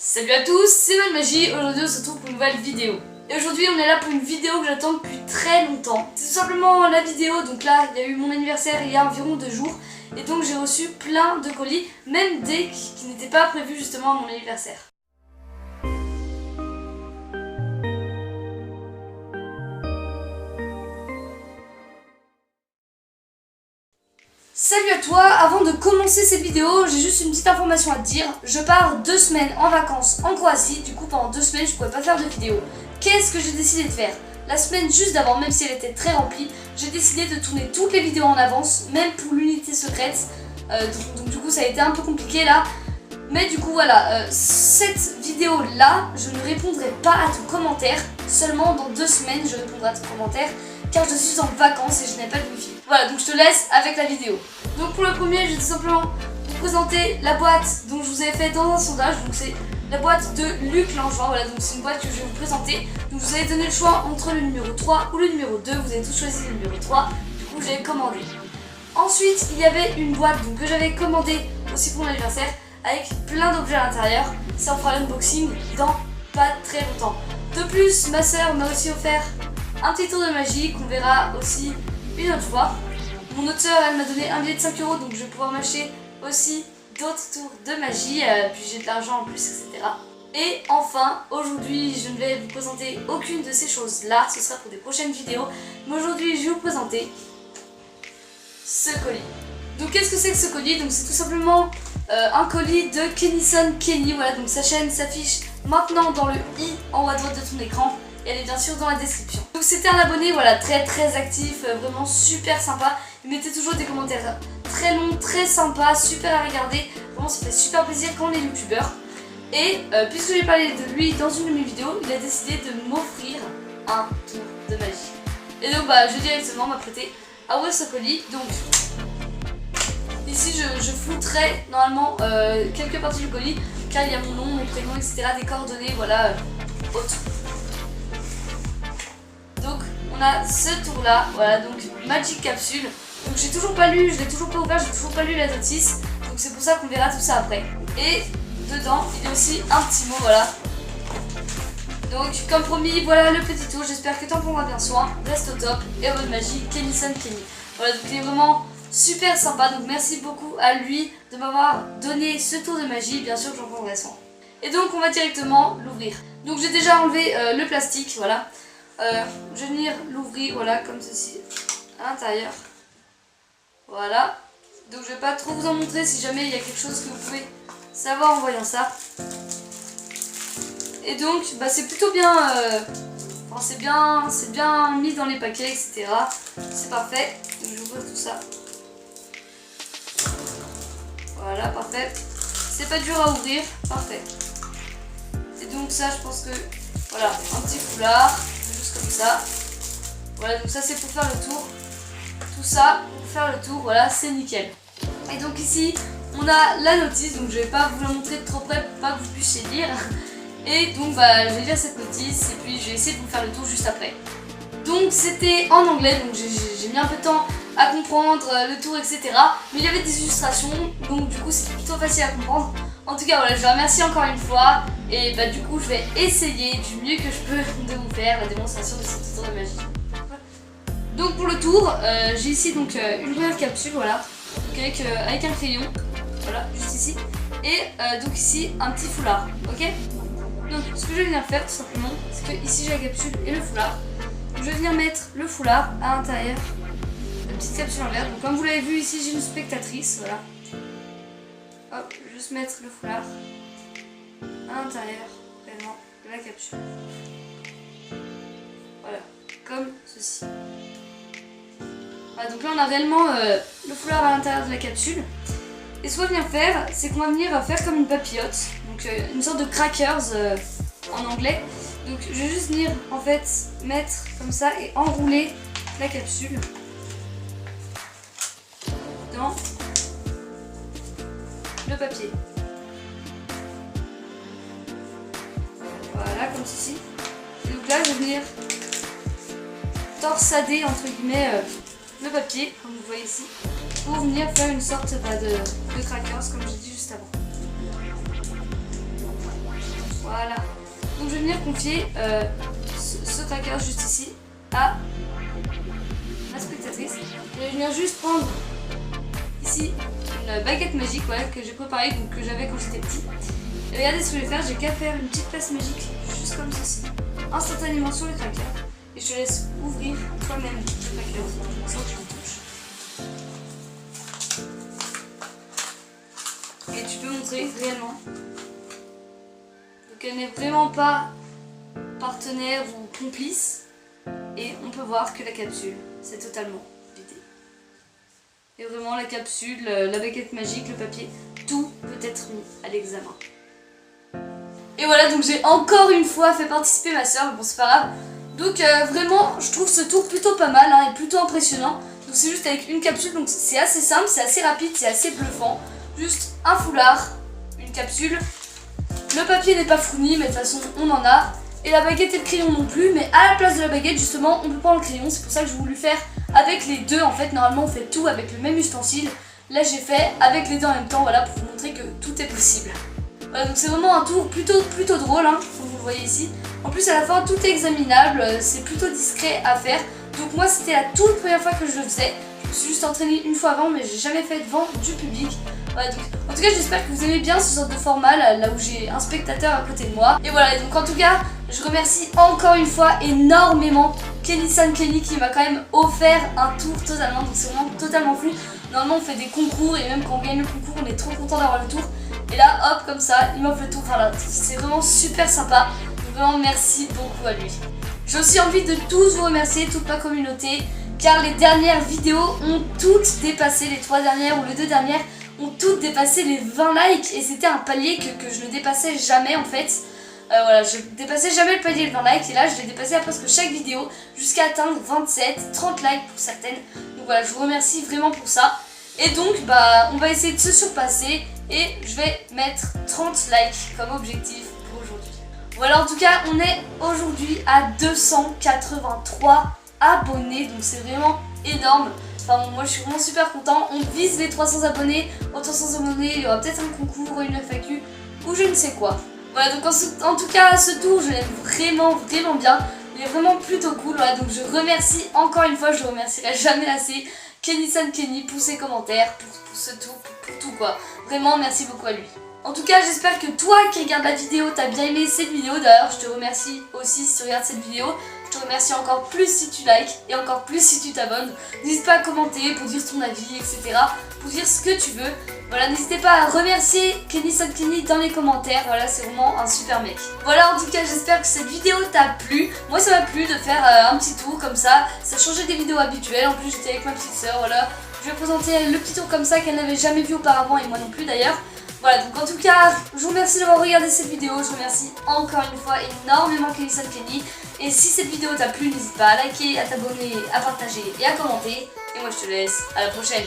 Salut à tous, c'est Magie. Aujourd'hui on se retrouve pour une nouvelle vidéo. Et aujourd'hui on est là pour une vidéo que j'attends depuis très longtemps. C'est tout simplement la vidéo, donc là il y a eu mon anniversaire il y a environ 2 jours. Et donc j'ai reçu plein de colis, même des qui n'étaient pas prévus justement à mon anniversaire. Salut à toi, avant de commencer cette vidéo, j'ai juste une petite information à te dire. Je pars 2 semaines en vacances en Croatie, du coup pendant 2 semaines je pourrais pas faire de vidéo. Qu'est-ce que j'ai décidé de faire? La semaine juste d'avant, même si elle était très remplie, j'ai décidé de tourner toutes les vidéos en avance, même pour l'unité secrète. Donc du coup ça a été un peu compliqué là. Mais du coup voilà, cette vidéo là, je ne répondrai pas à ton commentaire. Seulement dans 2 semaines je répondrai à ton commentaire, car je suis en vacances et je n'ai pas de wifi. Voilà, donc je te laisse avec la vidéo. Donc pour le premier, je vais tout simplement vous présenter la boîte dont je vous avais fait dans un sondage. Donc c'est la boîte de Luc Langevin. Voilà, donc c'est une boîte que je vais vous présenter. Donc vous avez donné le choix entre le numéro 3 ou le numéro 2. Vous avez tous choisi le numéro 3. Du coup, j'ai commandé. Ensuite, il y avait une boîte donc, que j'avais commandée aussi pour mon anniversaire avec plein d'objets à l'intérieur. Ça, on fera l'unboxing dans pas très longtemps. De plus, ma soeur m'a aussi offert un petit tour de magie qu'on verra aussi une autre fois. Mon autre soeur, elle m'a donné un billet de 5 €, donc je vais pouvoir m'acheter aussi d'autres tours de magie, puis j'ai de l'argent en plus, etc. Et enfin, aujourd'hui, je ne vais vous présenter aucune de ces choses-là, ce sera pour des prochaines vidéos. Mais aujourd'hui, je vais vous présenter ce colis. Donc qu'est-ce que c'est que ce colis? Donc c'est tout simplement un colis de Kenison Kenny. Voilà, donc sa chaîne s'affiche maintenant dans le i en haut à droite de ton écran. Et elle est bien sûr dans la description. Donc c'était un abonné, voilà, très actif, vraiment super sympa. Il mettait toujours des commentaires très longs, très sympas, super à regarder. Vraiment ça fait super plaisir quand on est youtubeur. Et puisque j'ai parlé de lui dans une de mes vidéos, il a décidé de m'offrir un tour de magie. Et donc bah je vais directement m'apprêter à ouvrir ce colis. Donc ici je flouterai normalement quelques parties du colis, car il y a mon nom, mon prénom, etc. Des coordonnées, voilà, autres. Donc on a ce tour là, voilà, donc Magic Capsule. Donc j'ai toujours pas lu, je l'ai toujours pas ouvert, j'ai toujours pas lu la notice. Donc c'est pour ça qu'on verra tout ça après. Et dedans il y a aussi un petit mot, voilà. Donc comme promis, voilà le petit tour, j'espère que tu en prendras bien soin. Reste au top et bonne magie, Kenison Kenny. Voilà, donc il est vraiment super sympa, donc merci beaucoup à lui de m'avoir donné ce tour de magie, bien sûr que j'en prendrai soin. Et donc on va directement l'ouvrir. Donc j'ai déjà enlevé le plastique, voilà. Je vais venir l'ouvrir, voilà, comme ceci, à l'intérieur. Voilà. Donc je vais pas trop vous en montrer si jamais il y a quelque chose que vous pouvez savoir en voyant ça. Et donc, bah, c'est plutôt bien, enfin, c'est bien mis dans les paquets, etc. C'est parfait. Donc je vais ouvrir tout ça. Voilà, parfait. C'est pas dur à ouvrir, parfait. Et donc ça, je pense que, voilà, un petit foulard. Comme ça, voilà, donc ça c'est pour faire le tour, tout ça pour faire le tour, voilà, c'est nickel. Et donc ici on a la notice, donc je vais pas vous la montrer de trop près pour pas que vous puissiez lire. Et donc bah je vais lire cette notice et puis je vais essayer de vous faire le tour juste après. Donc c'était en anglais, donc j'ai mis un peu de temps à comprendre le tour, etc. Mais il y avait des illustrations, donc du coup c'était plutôt facile à comprendre. En tout cas voilà, je vous remercie encore une fois. Et bah du coup je vais essayer du mieux que je peux de vous faire la démonstration de ce tour de magie. Donc pour le tour, j'ai ici donc une première capsule, voilà, donc avec un crayon, voilà, juste ici. Et donc ici un petit foulard, ok. Donc ce que je vais venir faire tout simplement, c'est que ici j'ai la capsule et le foulard. Donc, je vais venir mettre le foulard à l'intérieur, la petite capsule en verre. Donc comme vous l'avez vu ici j'ai une spectatrice, voilà. Hop, je vais juste mettre le foulard à l'intérieur vraiment de la capsule. Voilà, comme ceci. Voilà, donc là on a réellement le foulard à l'intérieur de la capsule. Et ce qu'on va venir faire, c'est qu'on va venir faire comme une papillote, donc une sorte de crackers en anglais. Donc je vais juste venir en fait mettre comme ça et enrouler la capsule dans le papier. Voilà, comme ceci. Et donc là, je vais venir torsader, entre guillemets, le papier, comme vous voyez ici, pour venir faire une sorte de crackers, comme j'ai dit juste avant. Voilà. Donc je vais venir confier ce tracker juste ici à ma spectatrice. Je vais venir juste prendre ici une baguette magique, voilà, que j'ai préparée, donc que j'avais quand j'étais petit. Et regardez ce que je vais faire, j'ai qu'à faire une petite place magique, juste comme ceci, instantanément sur le tracker. Et je te laisse ouvrir toi-même le tracker, sans que je le touche. Et tu peux montrer réellement. Donc elle n'est vraiment pas partenaire ou complice. Et on peut voir que la capsule, c'est totalement vidé. Et vraiment la capsule, la baguette magique, le papier, tout peut être mis à l'examen. Et voilà, donc j'ai encore une fois fait participer ma soeur, mais bon c'est pas grave. Donc vraiment, je trouve ce tour plutôt pas mal hein, et plutôt impressionnant. Donc c'est juste avec une capsule, donc c'est assez simple, c'est assez rapide, c'est assez bluffant. Juste un foulard, une capsule. Le papier n'est pas fourni, mais de toute façon on en a. Et la baguette et le crayon non plus, mais à la place de la baguette justement on peut prendre le crayon. C'est pour ça que j'ai voulu faire avec les deux. En fait normalement on fait tout avec le même ustensile. Là j'ai fait avec les deux en même temps, voilà, pour vous montrer que tout est possible. Voilà, donc c'est vraiment un tour plutôt drôle hein, comme vous le voyez ici. En plus à la fin tout est examinable, c'est plutôt discret à faire. Donc moi c'était la toute première fois que je le faisais. Je me suis juste entraînée une fois avant, mais j'ai jamais fait devant du public. Voilà, donc, en tout cas j'espère que vous aimez bien ce genre de format là où j'ai un spectateur à côté de moi. Et voilà, donc en tout cas je remercie encore une fois énormément Kenny-san Kenny qui m'a quand même offert un tour totalement, donc c'est vraiment totalement fou. Normalement on fait des concours et même quand on gagne le concours on est trop content d'avoir le tour. Et là hop comme ça il m'offre le tour, enfin là c'est vraiment super sympa. Donc vraiment merci beaucoup à lui. J'ai aussi envie de tous vous remercier, toute ma communauté, car les dernières vidéos ont toutes dépassé, les 3 dernières ou les 2 dernières ont toutes dépassé les 20 likes et c'était un palier que je ne dépassais jamais en fait. Voilà, je dépassais jamais le palier de 20 likes et là je l'ai dépassé à presque chaque vidéo jusqu'à atteindre 27, 30 likes pour certaines. Donc voilà, je vous remercie vraiment pour ça. Et donc bah on va essayer de se surpasser et je vais mettre 30 likes comme objectif pour aujourd'hui. Voilà, en tout cas on est aujourd'hui à 283 abonnés, donc c'est vraiment énorme. Enfin moi je suis vraiment super content, on vise les 300 abonnés, aux 300 abonnés il y aura peut-être un concours, une FAQ ou je ne sais quoi. Voilà, donc en tout cas ce tour je l'aime vraiment bien, il est vraiment plutôt cool, voilà, donc je remercie encore une fois, je ne remercierai jamais assez Kenny-san Kenny pour ses commentaires, pour ce tour, pour tout quoi, vraiment merci beaucoup à lui. En tout cas j'espère que toi qui regardes la vidéo t'as bien aimé cette vidéo, d'ailleurs je te remercie aussi si tu regardes cette vidéo. Je te remercie encore plus si tu likes et encore plus si tu t'abonnes. N'hésite pas à commenter pour dire ton avis, etc. Pour dire ce que tu veux. Voilà, n'hésitez pas à remercier Kenny-san Kenny dans les commentaires. Voilà, c'est vraiment un super mec. Voilà, en tout cas, j'espère que cette vidéo t'a plu. Moi, ça m'a plu de faire un petit tour comme ça. Ça changeait des vidéos habituelles. En plus, j'étais avec ma petite soeur. Voilà, je vais présenter le petit tour comme ça qu'elle n'avait jamais vu auparavant et moi non plus d'ailleurs. Voilà, donc en tout cas, je vous remercie d'avoir regardé cette vidéo. Je remercie encore une fois énormément Kenny-san Kenny. Et si cette vidéo t'a plu, n'hésite pas à liker, à t'abonner, à partager et à commenter. Et moi je te laisse, à la prochaine.